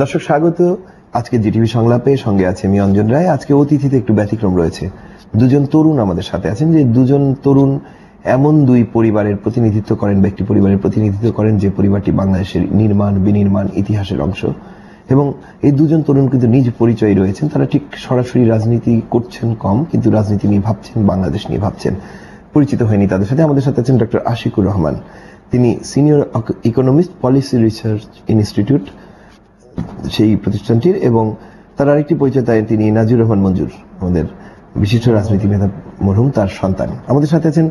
দর্শক স্বাগত আজকে জিটিভি সংলাপে, সঙ্গে আছে আমি অঞ্জন রায়। আজকে অতিথিতে একটু ব্যতিক্রম রয়েছে, দুজন তরুণ আমাদের সাথে আছেন। যে দুজন তরুণ এমন দুই পরিবারের প্রতিনিধিত্ব করেন, ব্যক্তি পরিবারের প্রতিনিধিত্ব করেন যে পরিবারটি বাংলাদেশের নির্মাণ বিনির্মাণ ইতিহাসের অংশ। এবং এই দুজন তরুণ কিন্তু নিজ পরিচয় রয়েছেন, তারা ঠিক সরাসরি রাজনীতি করছেন কম, কিন্তু রাজনীতি নিয়ে ভাবছেন, বাংলাদেশ নিয়ে ভাবছেন। পরিচিত হয়নি তাদের সাথে। আমাদের সাথে আছেন ডক্টর আশিকুর রহমান, তিনি senior economist, policy research institute সেই প্রতিষ্ঠানটির, এবং তার আরেকটি পরিচয় তিনি নাজির রহমান মঞ্জুর, আমাদের বিশিষ্ট রাজনীতিবিদ মরহুম, তার সন্তান। আমাদের সাথে আছেন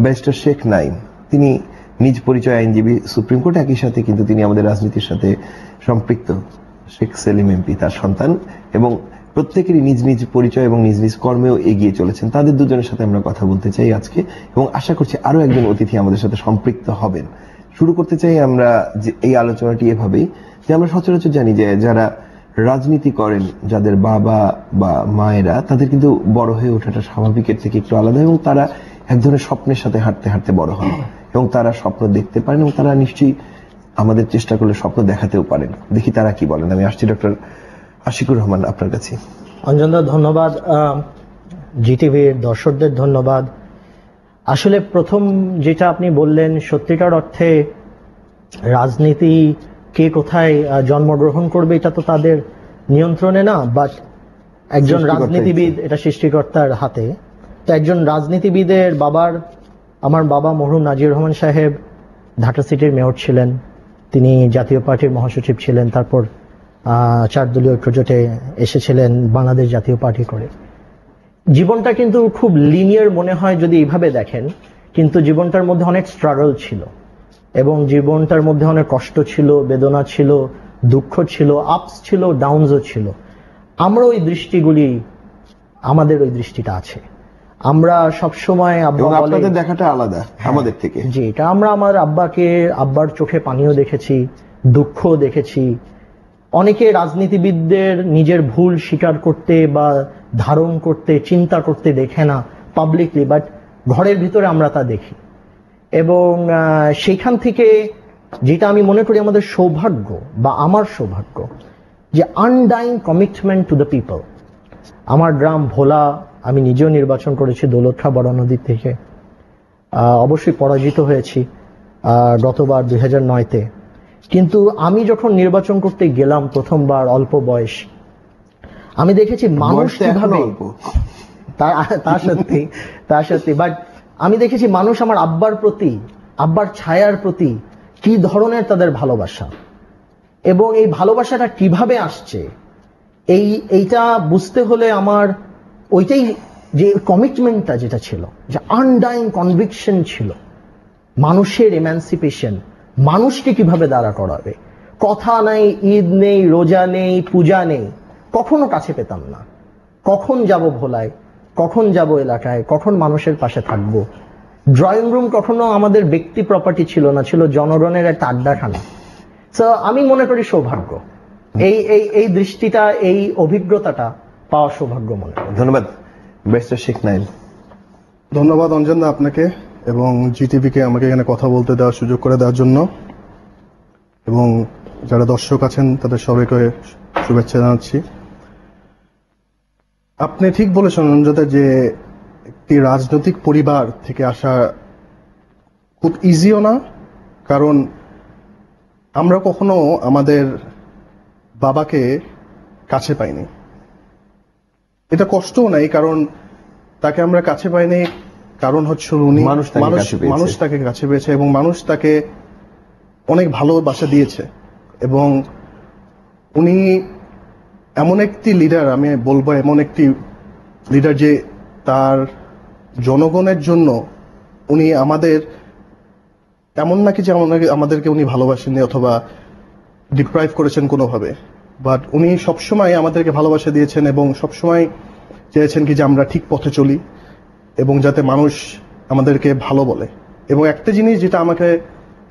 ব্যারিস্টার শেখ নাঈম, তিনি নিজ পরিচয় আইনজীবী, সুপ্রিম কোর্ট, একই সাথে কিন্তু তিনি আমাদের রাজনীতির সাথে সম্পৃক্ত। শেখ সেলিম এমপি তার সন্তান, এবং প্রত্যেকেরই নিজ নিজ পরিচয় এবং নিজ নিজ কর্মেও এগিয়ে চলেছেন। তাদের দুজনের সাথে আমরা কথা বলতে চাই আজকে, এবং আশা করছি আরো একজন অতিথি আমাদের সাথে সম্পৃক্ত হবেন। শুরু করতে চাই আমরা যে এই আলোচনাটি এভাবেই, যে আমরা সচরাচর জানি যে যারা রাজনীতি করেন, যাদের বাবা বা মায়েরা, তাদের কিন্তু বড় হয়ে ওঠাটা স্বাভাবিকের থেকে একটু আলাদা, এবং তারা এক ধরনের স্বপ্নের সাথে হাঁটতে হাঁটতে বড় হন, এবং তারা স্বপ্ন দেখতে পারেন, এবং তারা নিশ্চয়ই আমাদের চেষ্টা করলে স্বপ্ন দেখাতেও পারেন। দেখি তারা কি বলেন। আমি আসছি ডক্টর আশিকুর রহমান আপনার কাছে। অঞ্জনদা ধন্যবাদ, জিটিভির দর্শকদের ধন্যবাদ। আসলে প্রথম যেটা আপনি বললেন, সত্যিকার অর্থে রাজনীতি কে কোথায় জন্মগ্রহণ করবে এটা তো তাদের নিয়ন্ত্রণে না, বাট একজন রাজনীতিবিদ, এটা সৃষ্টিকর্তার হাতে। তো একজন রাজনীতিবিদের আমার বাবা মরহুম নাজির রহমান সাহেব ঢাকা সিটির মেয়র ছিলেন, তিনি জাতীয় পার্টির মহাসচিব ছিলেন, তারপর 4 দলীয় ঐক্যজোটে এসেছিলেন বাংলাদেশ জাতীয় পার্টি করে। জীবনটা কিন্তু খুব লিনিয়ার মনে হয় যদি এইভাবে দেখেন, কিন্তু জীবনটার মধ্যে অনেক স্ট্রাগল ছিল, এবং জীবনটার মধ্যে অনেক কষ্ট ছিল, বেদনা ছিল, দুঃখ ছিল, আপস ছিল, ডাউনসও ছিল। আমরা ওই দৃষ্টিগুলি, আমাদের ওই দৃষ্টিটা আছে। আমরা সবসময় আপনাদের দেখাটা আলাদা আমাদের থেকে। জি, এটা আমরা আমার আব্বার চোখে পানিও দেখেছি, দুঃখও দেখেছি। অনেকে রাজনীতিবিদদের নিজের ভুল স্বীকার করতে বা ধারণ করতে, চিন্তা করতে দেখে না পাবলিকলি, বাট ঘরের ভিতরে আমরা তা দেখি। এবং সেখান থেকে যেটা আমি মনে করি আমাদের সৌভাগ্য বা আমার সৌভাগ্য, যে আনডাইং কমিটমেন্ট টু দ্য পিপল। আমার গ্রাম ভোলা, আমি নিজেও নির্বাচন করেছি দৌলতখাঁ বড় নদী থেকে, অবশ্যই পরাজিত হয়েছি গতবার 2009-তে। কিন্তু আমি যখন নির্বাচন করতে গেলাম প্রথমবার, অল্প বয়স, আমি দেখেছি মানুষ কিভাবে, তা সত্যি, বাট আমি দেখেছি মানুষ আমার আব্বার প্রতি, আব্বার ছায়ার প্রতি কি ধরনের তাদের ভালোবাসা, এবং এই ভালোবাসাটা কিভাবে আসছে এইটা বুঝতে হলে আমার ওইটাই, যে কমিটমেন্টটা যেটা ছিল, যে আনডাইং কনভিকশন ছিল, মানুষের এমানসিপেশন, মানুষকে কিভাবে দাঁড়া করাবে। কথা নেই, ঈদ নেই, রোজা নেই, পূজা নেই, কখনো কাছে পেতাম না। কখন যাব ভোলায়, কখন যাব এলাকায়, কখন মানুষের পাশে থাকবো। ড্রয়িং রুম কখনো আমাদের ব্যক্তি প্রপার্টি ছিল না, ছিল জনগণের একটা আড্ডাখানা। তো আমি মনে করি সৌভাগ্য, এই দৃষ্টিটা, এই অভিজ্ঞতাটা পাওয়া সৌভাগ্য মনে করি। ধন্যবাদ ব্যারিস্টার শেখ নাঈম। ধন্যবাদ অঞ্জনদা আপনাকে এবং জিটিভিকে আমাকে এখানে কথা বলতে দেওয়ার সুযোগ করে দেওয়ার জন্য, এবং যারা দর্শক আছেন তাদের সবাইকে শুভেচ্ছা জানাচ্ছি। আপনি ঠিক বলেছেন অঞ্জনদা, যে একটি রাজনৈতিক পরিবার থেকে আসা খুব ইজিও না, কারণ আমরা কখনো আমাদের বাবাকে কাছে পাইনি। এটা কষ্টও নাই, কারণ তাকে আমরা কাছে পাইনি, কারণ হচ্ছে উনি মানুষ তাকে কাছে পেয়েছে, এবং মানুষ তাকে অনেক ভালোবাসা দিয়েছে। এবং উনি এমন একটি লিডার, আমি বলবো এমন একটি লিডার, যে তার জনগণের জন্য উনি আমাদের, এমন নাকি যে আমাদেরকে উনি ভালোবাসেননি অথবা ডিপ্রাইভ করেছেন কোনোভাবে, বাট উনি সবসময় আমাদেরকে ভালোবাসা দিয়েছেন, এবং সবসময় চেয়েছেন কি যে আমরা ঠিক পথে চলি, এবং যাতে মানুষ আমাদেরকে ভালো বলে। এবং একটা জিনিস যেটা আমাকে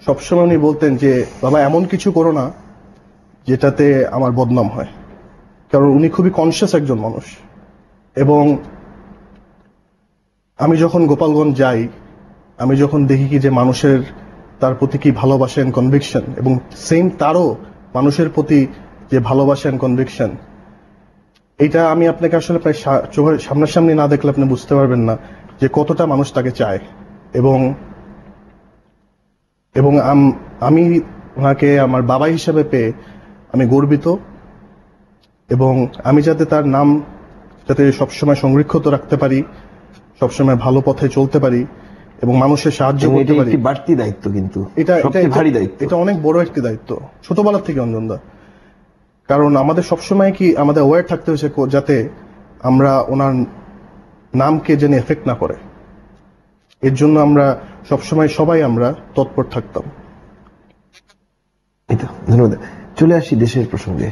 সবসময় উনি বলতেন, যে বাবা এমন কিছু করো না যেটাতে আমার বদনাম হয়, কারণ উনি খুবই কনসিয়াস একজন মানুষ। এবং আমি যখন গোপালগঞ্জ যাই, আমি যখন দেখি কি যে মানুষের তার প্রতি কি ভালোবাসেন, কনভিকশন, এবং সেম তারও মানুষের প্রতি যে ভালোবাসা এন্ড কনভিকশন, এটা আমি আপনাকে আসলে প্রায় চোখের সামনাসামনি না দেখলে আপনি বুঝতে পারবেন না যে কতটা মানুষ তাকে চায়। এবং এবং আমি ওনাকে আমার বাবা হিসেবে পেয়ে আমি গর্বিত, এবং আমি যাতে তার নাম যাতে সবসময় সংরক্ষিত রাখতে পারি, সবসময় ভালো পথে চলতে পারি এবং মানুষের সাহায্য এবং করতে এটা পারি, একটি বাড়তি দায়িত্ব, কিন্তু এটা সবচেয়ে ভারী দায়িত্ব। এটা অনেক বড় একটি দায়িত্ব ছোটবেলা থেকে অঞ্জনদা। কারণ আমাদের সবসময় কি আমাদের অ্যাওয়্যার থাকতে হয়েছে যাতে আমরা ওনার নামকে যেন এফেক্ট না করে, এর জন্য আমরা সবসময় সবাই আমরা তৎপর থাকতাম। এই তো, ধন্যবাদ। চলে আসি দেশের প্রসঙ্গে।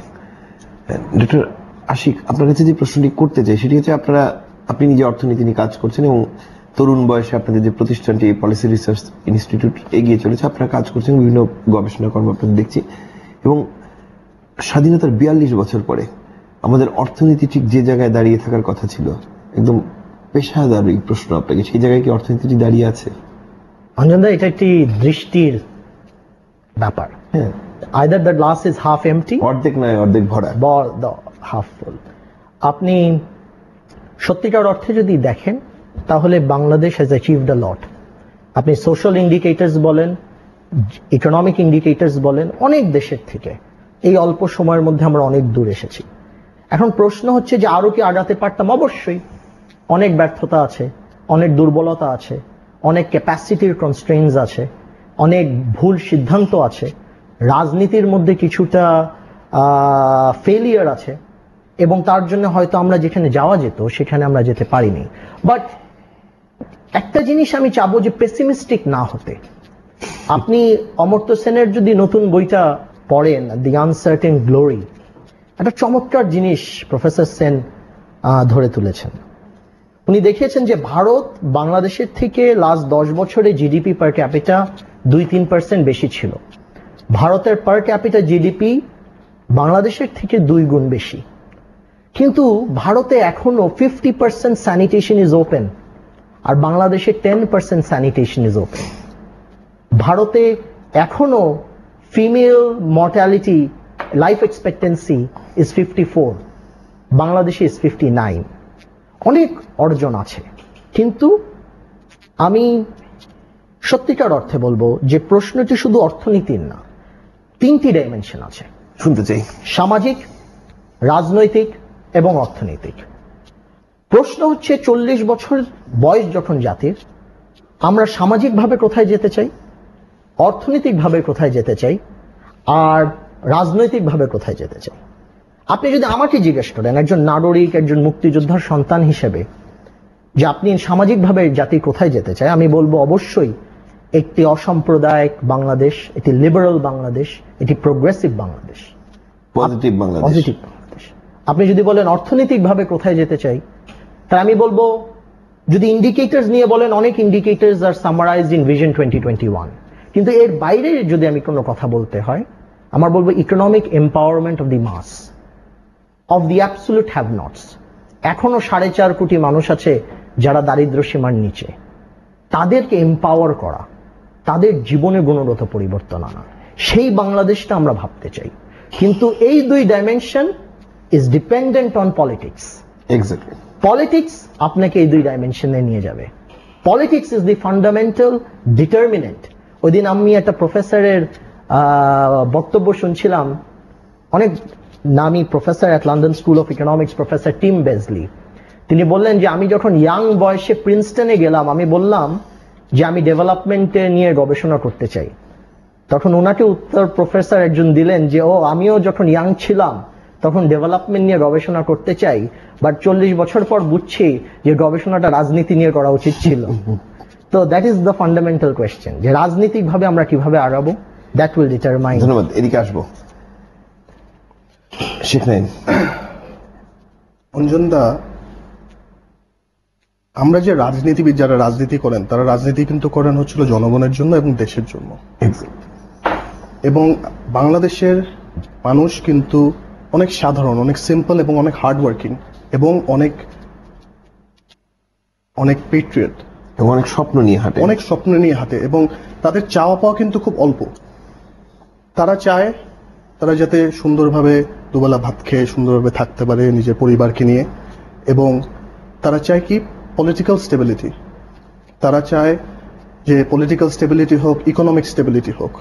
ডক্টর আশিক, আপনার কাছে যে প্রশ্নটি করতে চাই সেটি হচ্ছে, আপনি নিজে অর্থনীতি নিয়ে কাজ করছেন এবং তরুণ বয়সে আপনাদের যে প্রতিষ্ঠানটি পলিসি রিসার্চ ইনস্টিটিউট এগিয়ে চলেছে, আপনারা কাজ করছেন, বিভিন্ন গবেষণা কর্ম আপনাদের দেখছি, এবং স্বাধীনতার 42 বছর পরে আমাদের অর্থনীতি ঠিক যে জায়গায় দাঁড়িয়ে থাকার কথা ছিল, একদম পেশাদারি প্রশ্ন আপনাকে, সেই জায়গায় কি অর্থনীতিটি দাঁড়িয়ে আছে? অঞ্জনদা, এটা একটি দৃষ্টির ব্যাপার। হ্যাঁ, either the glass is half empty অর্ধেক নয় অর্ধেক ভরা। or the half full. আপনি সত্যিকার অর্থে যদি দেখেন তাহলে বাংলাদেশ হ্যাজ অ্যাচিভড আ লট। আপনি সোশ্যাল ইন্ডিকেটরস বলেন, ইকোনমিক ইন্ডিকেটরস বলেন, অনেক দেশের থেকে এই অল্প সময়ের মধ্যে আমরা অনেক দূর এসেছি। এখন প্রশ্ন হচ্ছে যে আরো কি আগাতে পারতাম? অবশ্যই অনেক ব্যর্থতা আছে, অনেক দুর্বলতা আছে, অনেক ক্যাপাসিটির কনস্ট্রেইনস আছে, অনেক ভুল সিদ্ধান্ত আছে, রাজনীতির মধ্যে কিছুটা ফেলিয়ার আছে, এবং তার জন্য হয়তো আমরা যেখানে যাওয়া যেত সেখানে আমরা যেতে পারিনি। বাট একটা জিনিস আমি চাবো যে পেসিমিস্টিক না হতে। আপনি অমর্ত্য সেনের যদি নতুন বইটা পড়েন, দি আনসার্টেন গ্লোরি, একটা চমৎকার জিনিস প্রফেসর সেন ধরে তুলেছেন। উনি দেখিয়েছেন যে ভারত বাংলাদেশের থেকে লাস্ট 10 বছরে জিডিপি পার ক্যাপিটা 2-3% বেশি ছিল। ভারতের পার ক্যাপিটা জিডিপি বাংলাদেশের থেকে 2 গুণ বেশি, কিন্তু ভারতে এখনো 50% স্যানিটেশন ইজ ওপেন, আর বাংলাদেশে 10% স্যানিটেশন ইজ ওপেন। ভারতে এখনো female mortality life expectancy is 54, বাংলাদেশে ইজ 59। অনেক অর্জন আছে, কিন্তু আমি সত্যিকার অর্থে বলবো যে প্রশ্নটি শুধু অর্থনীতির না, 3টি ডাইমেনশন আছে। শুনতে চাই। সামাজিক, রাজনৈতিক এবং অর্থনৈতিক। প্রশ্ন হচ্ছে 40 বছর বয়স যখন জাতির, আমরা সামাজিকভাবে কোথায় যেতে চাই, অর্থনৈতিকভাবে কোথায় যেতে চাই, আর রাজনৈতিকভাবে কোথায় যেতে চাই। আপনি যদি আমাকে জিজ্ঞেস করেন একজন নাগরিক, একজন মুক্তিযোদ্ধার সন্তান হিসেবে, যে আপনি সামাজিকভাবে জাতি কোথায় যেতে চায়, আমি বলবো অবশ্যই একটি অসাম্প্রদায়িক বাংলাদেশ, একটি লিবারাল বাংলাদেশ, একটি progressive Bangladesh, positive Bangladesh. Positive Bangladesh. আপনি যদি বলেন অর্থনৈতিকভাবে কোথায় যেতে চাই, তাহলে আমি বলবো, যদি ইন্ডিকেটরস নিয়ে বলেন, অনেক indicators are summarised in vision 2021, কিন্তু এর বাইরে যদি আমি কোনো কথা বলতে হয়, আমার বলবো economic empowerment of the mass, of the absolute have nots. এখনো 4.5 কোটি মানুষ আছে যারা দারিদ্র্য সীমার নিচে, তাদেরকে এম্পাওয়ার করা, তাদের জীবনে গুণগত পরিবর্তন আনা, সেই বাংলাদেশটা আমরা ভাবতে চাই। কিন্তু এই 2 dimension is dependent on politics. Exactly. Politics আপনাকে এই 2 ডাইমেনশনে নিয়ে যাবে। Politics is the fundamental determinant. ওই দিন আমি একটা প্রফেসরের বক্তব্য শুনছিলাম, অনেক নামী professor at London School of Economics, professor Tim Besley. তিনি বললেন যে আমি যখন ইয়াং বয়সে প্রিন্সটনে গেলাম, আমি বললাম যে আমি ডেভেলপমেন্টে নিয়ে গবেষণা করতে চাই। তখন ওনাকে উত্তর প্রফেসর একজন দিলেন যে আমিও যখন ইয়াং ছিলাম তখন ডেভেলপমেন্ট নিয়ে গবেষণা করতে চাই, বাট 40 বছর পর বুঝছি যে গবেষণাটা রাজনীতি নিয়ে করা উচিত ছিল। তো that is the fundamental question, যে রাজনীতিকভাবে আমরা কিভাবে আগাবো, দ্যাট উইল ডিটারমাইন। ধন্যবাদ। এদিকে আসবো শেখ নাইম। অঞ্জনদা, আমরা যে রাজনীতিবিদ যারা রাজনীতি করেন, তারা রাজনীতি কিন্তু করেন হচ্ছিল জনগণের জন্য এবং দেশের জন্য। এবং বাংলাদেশের মানুষ কিন্তু অনেক সাধারণ, অনেক সিম্পল এবং অনেক হার্ড ওয়ার্কিং এবং অনেক অনেক পেট্রিয়ট, এবং অনেক স্বপ্ন নিয়ে হাঁটে, অনেক স্বপ্ন নিয়ে হাঁটে, এবং তাদের চাওয়া পাওয়া কিন্তু খুব অল্প। তারা চায় তারা যাতে সুন্দরভাবে দুবেলা ভাত খেয়ে সুন্দরভাবে থাকতে পারে নিজের পরিবারকে নিয়ে, এবং তারা চায় কি পলিটিক্যাল স্টেবিলিটি। তারা চায় যে পলিটিক্যাল স্টেবিলিটি হোক, ইকোনমিক স্টেবিলিটি হোক,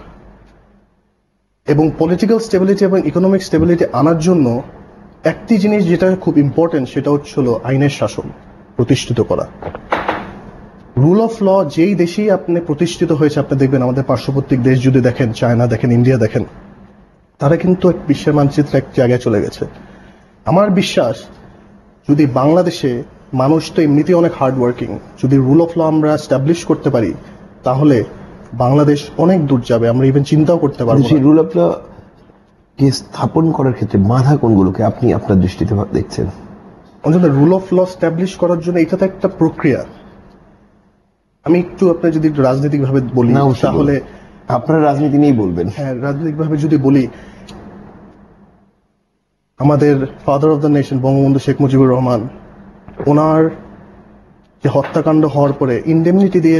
এবং পলিটিক্যাল স্টেবিলিটি এবং ইকোনমিক স্টেবিলিটি আনার জন্য একটি জিনিস যেটা খুব ইম্পর্টেন্ট, সেটা হচ্ছিল আইনের শাসন প্রতিষ্ঠিত করা। রুল অফ ল যেই দেশেই আপনি প্রতিষ্ঠিত হয়েছে, আপনি দেখবেন আমাদের পার্শ্ববর্তী দেশ যদি দেখেন, চায়না দেখেন, ইন্ডিয়া দেখেন, তারা কিন্তু এক বিশ্বের মানচিত্রে এক জায়গায় চলে গেছে। আমার বিশ্বাস যদি বাংলাদেশে, মানুষ তো এমনিতেই অনেক হার্ড ওয়ার্কিং, যদি রুল অফ ল আমরা স্টাবলিশ করতে পারি, তাহলে বাংলাদেশ অনেক দূর যাবে, আমরা ইভেন চিন্তাও করতে পারবো না। সেই রুল অফ ল কে স্থাপন করার ক্ষেত্রে বাধা কোনগুলোকে আপনি আপনার দৃষ্টিতে দেখছেন? অন্তত রুল অফ ল স্টাবলিশ করার জন্য এটা তো একটা প্রক্রিয়া। আমি একটু আপনার যদি একটু রাজনৈতিক ভাবে বলি, না, অবশ্যই তাহলে আপনার রাজনীতি নিয়েই বলবেন। হ্যাঁ, রাজনৈতিক ভাবে যদি বলি, আমাদের father of the nation Bangabandhu Sheikh Mujibur Rahman, ওনার যে হত্যাকাণ্ড হওয়ার পরে ইন্ডেমনিটি দিয়ে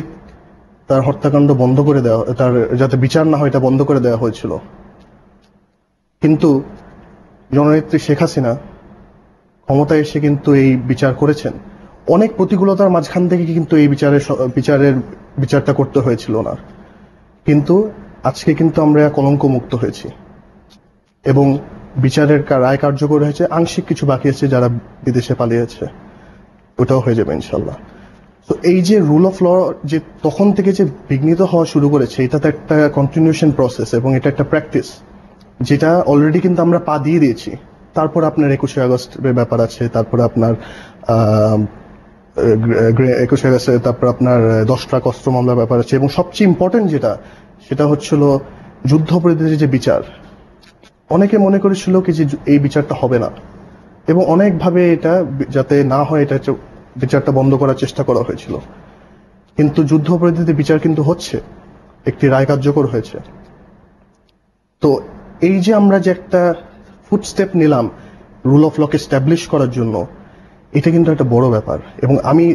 তার হত্যাকাণ্ড বন্ধ করে দেওয়া, তার যাতে বিচার না হয় এটা বন্ধ করে দেওয়া হয়েছিল। কিন্তু জননেত্রী শেখ হাসিনা ক্ষমতায় এসে কিন্তু এই বিচার করেছেন। অনেক প্রতিকূলতার মাঝখান থেকে কিন্তু এই বিচারটা করতে হয়েছিল ওনার, কিন্তু আজকে কিন্তু আমরা কলঙ্ক মুক্ত হয়েছি এবং বিচারের রায় কার্যকর হয়েছে। আংশিক কিছু বাকি আছে, যারা বিদেশে পালিয়েছে, ওটাও হয়ে যাবে ইনশাল্লাহ। তো এই যে রুল অফ ল যে তখন থেকে যে বিঘ্নিত হওয়া শুরু করেছে, এটা তো একটা কন্টিনিউশন প্রসেস এবং এটা একটা প্র্যাকটিস, যেটা অলরেডি কিন্তু আমরা পা দিয়ে দিয়েছি। তারপর আপনার 21শে আগস্টের ব্যাপার আছে, তারপরে আপনার 21শে আগস্টে, তারপর আপনার 10 ট্রাক অস্ত্র মামলার ব্যাপার আছে, এবং সবচেয়ে ইম্পর্টেন্ট যেটা, সেটা হচ্ছিল যুদ্ধাপরাধীদের যে বিচার। অনেকে মনে করেছিল কি যে এই বিচারটা হবে না, এবং অনেকভাবে এটা যাতে না হয় এটা বিচারটা বন্ধ করার চেষ্টা করা হয়েছিল, কিন্তু যুদ্ধাপরাধীদের বিচার কিন্তু হচ্ছে, একটি রায় কার্যকর হয়েছে। তো এই যে আমরা যে একটা ফুটস্টেপ নিলাম রুল অফ লকে স্ট্যাবলিশ করার জন্য, এটা কিন্তু একটা বড় ব্যাপার, এবং আমি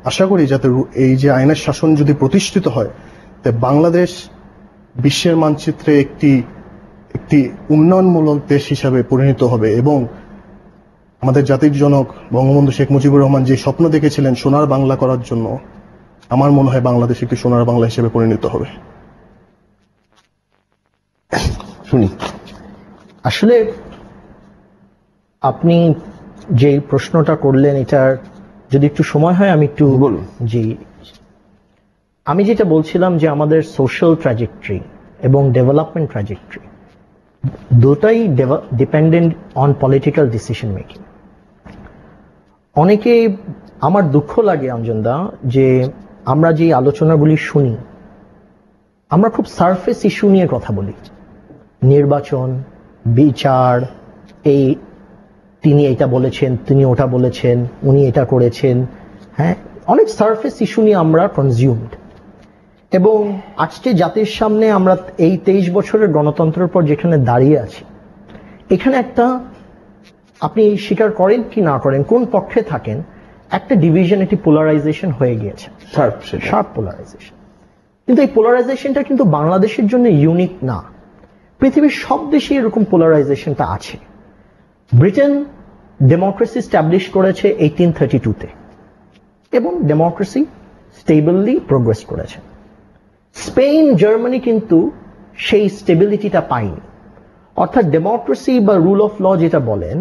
আশা করি যাতে এই যে আইনের শাসন যদি প্রতিষ্ঠিত হয়, বাংলাদেশ বিশ্বের মানচিত্রে একটি উন্নয়নমূলক দেশ হিসাবে পরিণত হবে, এবং আমাদের জাতির জনক বঙ্গবন্ধু শেখ মুজিবুর রহমান যে স্বপ্ন দেখেছিলেন সোনার বাংলা করার জন্য, আমার মনে হয় বাংলাদেশ একটি সোনার বাংলা হিসেবে পরিণত হবে। শুনি। আসলে আপনি যে প্রশ্নটা করলেন, এটার যদি একটু সময় হয় আমি একটু বলুন। জি, আমি যেটা বলছিলাম যে আমাদের সোশ্যাল ট্র্যাজেক্টরি এবং ডেভেলপমেন্ট ট্র্যাজেক্টরি দুটাই dependent on political decision making. অনেকে, আমার দুঃখ লাগে অঞ্জনদা, যে আমরা যে আলোচনাগুলি শুনি, আমরা খুব সারফেস ইস্যু নিয়ে কথা বলি, নির্বাচন, বিচার, এই তিনি এটা বলেছেন, তিনি ওটা বলেছেন, উনি এটা করেছেন, হ্যাঁ, অনেক সারফেস ইস্যু নিয়ে আমরা কনজিউমড। এবং আজকে জাতির সামনে আমরা এই 23 বছরের গণতন্ত্রের পর যেখানে দাঁড়িয়ে আছি, এখানে একটা, আপনি স্বীকার করেন কি না করেন, কোন পক্ষে থাকেন, একটা ডিভিশন, একটি পোলারাইজেশন হয়ে গিয়েছে, শার্প পোলারাইজেশন। কিন্তু এই পোলারাইজেশনটা কিন্তু বাংলাদেশের জন্য ইউনিক না, পৃথিবীর সব দেশে এরকম পোলারাইজেশনটা আছে। ব্রিটেন ডেমোক্রেসি স্ট্যাবলিশ করেছে 1832-তে, এবং ডেমোক্রেসি স্টেবললি প্রোগ্রেস করেছে। স্পেন, জার্মানি কিন্তু সেই স্টেবিলিটিটা পায়নি। অর্থাৎ ডেমোক্রেসি বা রুল অফ ল যেটা বলেন,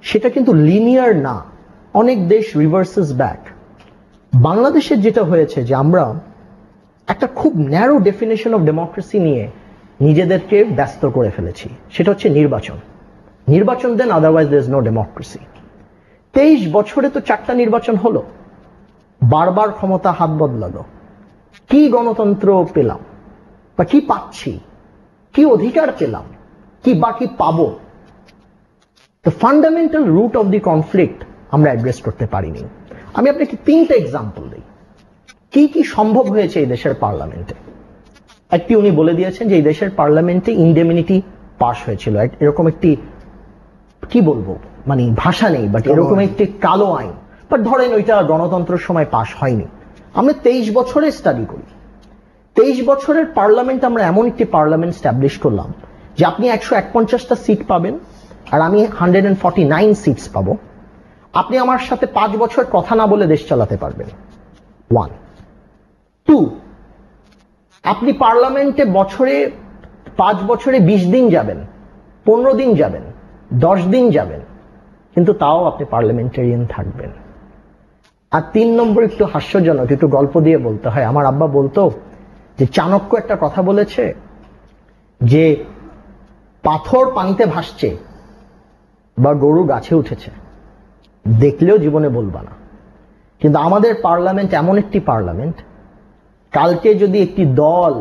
সেটা কিন্তু লিনিয়ার না, অনেক দেশ রিভার্সেস ব্যাক। বাংলাদেশের যেটা হয়েছে যে আমরা একটা খুব ন্যারো ডেফিনেশন অফ ডেমোক্রেসি নিয়ে নিজেদেরকে ব্যস্ত করে ফেলেছি, সেটা হচ্ছে নির্বাচন। নির্বাচন দেন, otherwise there is no democracy. 23 বছরে তো 4টা নির্বাচন হলো, বারবার ক্ষমতা হাত বদলালো, কি গণতন্ত্র পেলাম, বা কি পাচ্ছি, কি অধিকার পেলাম, কি বাকি পাবো? The fundamental root of the conflict আমরা অ্যাড্রেস করতে পারিনি। আমি আপনাকে 3টা এক্সাম্পল দিই, কি কি সম্ভব হয়েছে এই দেশের পার্লামেন্টে। একটি উনি বলে দিয়েছেন যে এই দেশের পার্লামেন্টে ইনডেমিনিটি পাস হয়েছিল, এরকম একটি, কি বলবো, মানে ভাষা নেই, বাট এরকম একটি কালো আইন, বাট ধরেন ওইটা গণতন্ত্রের সময় পাস হয়নি। আমরা 23 বছরে স্টাডি করি, 23 বছরের পার্লামেন্ট, আমরা এমন একটি পার্লামেন্ট স্ট্যাবলিশ করলাম যে আপনি 151টা সিট পাবেন আর আমি 149 সিটস পাবো, আপনি আমার সাথে 5 বছর কথা না বলে দেশ চালাতে পারবেন। 1 2, আপনি পার্লামেন্টে বছরে 5 বছরে 20 দিন যাবেন, 15 দিন যাবেন, 10 দিন যাবেন, কিন্তু তাও আপনি পার্লামেন্টারিয়ান থাকবেন। আর 3 নম্বর একটু হাস্যজনক, একটু গল্প দিয়ে বলতে হয়। আমার আব্বা বলতো যে চাণক্য একটা কথা বলেছে যে পাথর পানিতে ভাসছে বা গরু গাছে উঠেছে, দেখলেও জীবনে বলবা না। কিন্তু আমাদের পার্লামেন্ট এমন একটি পার্লামেন্ট, কালকে যদি একটি দল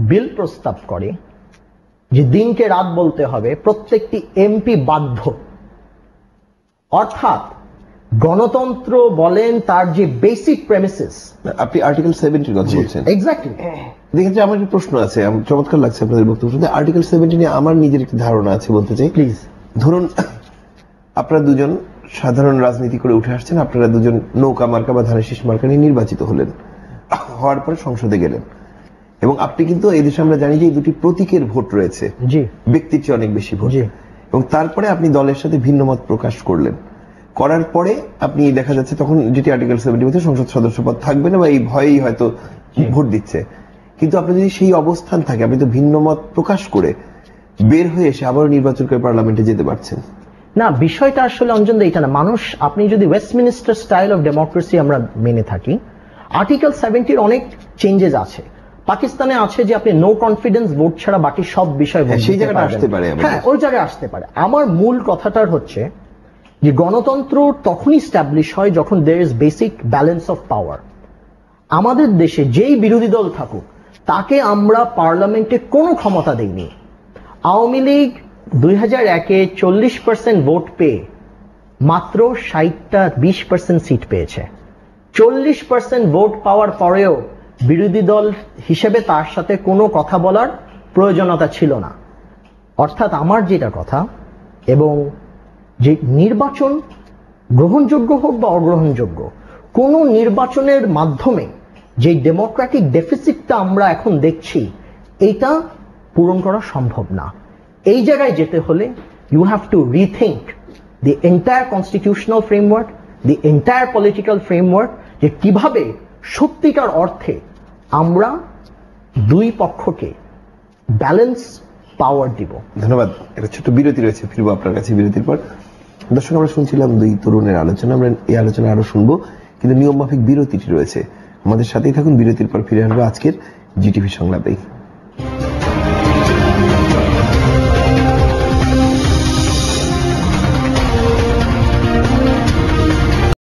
বিল প্রস্তাব করে যে দিনকে রাত বলতে হবে, প্রত্যেকটি এমপি বাধ্য। অর্থাৎ গণতন্ত্র বলেন তার যে বেসিক প্রেমিসিস। আপনি আর্টিকেল 70 কথা বলছেন। এক্স্যাক্টলি। দেখেছি, আমার একটা প্রশ্ন আছে, আমার চমৎকার লাগছে আপনাদের বক্তব্য শুনতে। আর্টিকেল 70 নিয়ে আমার নিজের একটি ধারণা আছে, বলতে চাই। প্লিজ। ধরুন আপনারা দুজন সাধারণ রাজনীতি করে উঠে আসছেন, আপনারা দুজন নৌকা মার্কা বা ধানের শীষ মার্কা নিয়ে নির্বাচিত হলেন, হওয়ার পরে সংসদে গেলেন, এবং আপনি কিন্তু এই দেশে আমরা জানি যে এই দুটি প্রতীকের ভোট রয়েছে, জি, ব্যক্তির চেয়ে অনেক বেশি ভোট। জি। এবং তারপরে আপনি দলের সাথে ভিন্ন মত প্রকাশ করলেন, করার পরে আপনি দেখা যাচ্ছে তখন যেটি আর্টিকেল 70 মধ্যে সংসদ সদস্য পদ থাকবে না বা এই ভয়েই হয়তো ভোট দিচ্ছে। কিন্তু আপনি যদি সেই অবস্থান থাকে, আপনি তো ভিন্ন মত প্রকাশ করে বের হয়ে এসে আবারও নির্বাচন করে পার্লামেন্টে যেতে পারছেন। না, বিষয়টা আসলে অঞ্জন এইটা না। মানুষ, আপনি যদি ওয়েস্টমিনিস্টার স্টাইল অফ ডেমোক্রেসি আমরা মেনে থাকি, আর্টিকেল 70 অনেক চেঞ্জেস আছে। পাকিস্তানে আছে যে আপনি নো কনফিডেন্স ভোট ছাড়া বাকি সব বিষয় ভোট সেই দিতে জায়গাটা পারবেন। আসতে পারে আমাদের। হ্যাঁ, ওই জায়গায় আসতে পারে। আমার মূল কথাটার হচ্ছে যে গণতন্ত্র তখনই স্ট্যাবলিশ হয় যখন there is basic balance of power. আমাদের দেশে যেই বিরোধী দল থাকুক তাকে আমরা পার্লামেন্টে কোনো ক্ষমতা দেইনি। আওয়ামী লীগ 2001-এ 40% ভোট পেয়ে মাত্র 60টা 20% সিট পেয়েছে। 40% ভোট পাওয়ার পরেও বিরোধী দল হিসেবে তার সাথে কোনো কথা বলার প্রয়োজনীয়তা ছিল না। অর্থাৎ আমার যেটা কথা, এবং যে নির্বাচন গ্রহণযোগ্য হোক বা অগ্রহণযোগ্য, কোন নির্বাচনের মাধ্যমে যে ডেমোক্রেটিক ডেফিসিটটা আমরা এখন দেখছি, এইটা পূরণ করা সম্ভব না। এই জায়গায় যেতে হলে you have to rethink the entire constitutional framework, the entire political framework, যে কিভাবে সত্যিকার অর্থে আমরা দুই পক্ষকে ব্যালেন্স পাওয়ার দিব। ধন্যবাদ। একটা ছোট্ট বিরতি রয়েছে, ফিরবো আপনার কাছে বিরতির পর। দর্শক, আমরা শুনছিলাম দুই তরুণের আলোচনা, আমরা এই আলোচনা আরো শুনবো, কিন্তু নিয়ম মাফিক বিরতিটি রয়েছে। আমাদের সাথেই থাকুন, বিরতির পর ফিরে আসবো আজকের জিটিভি সংলাপে।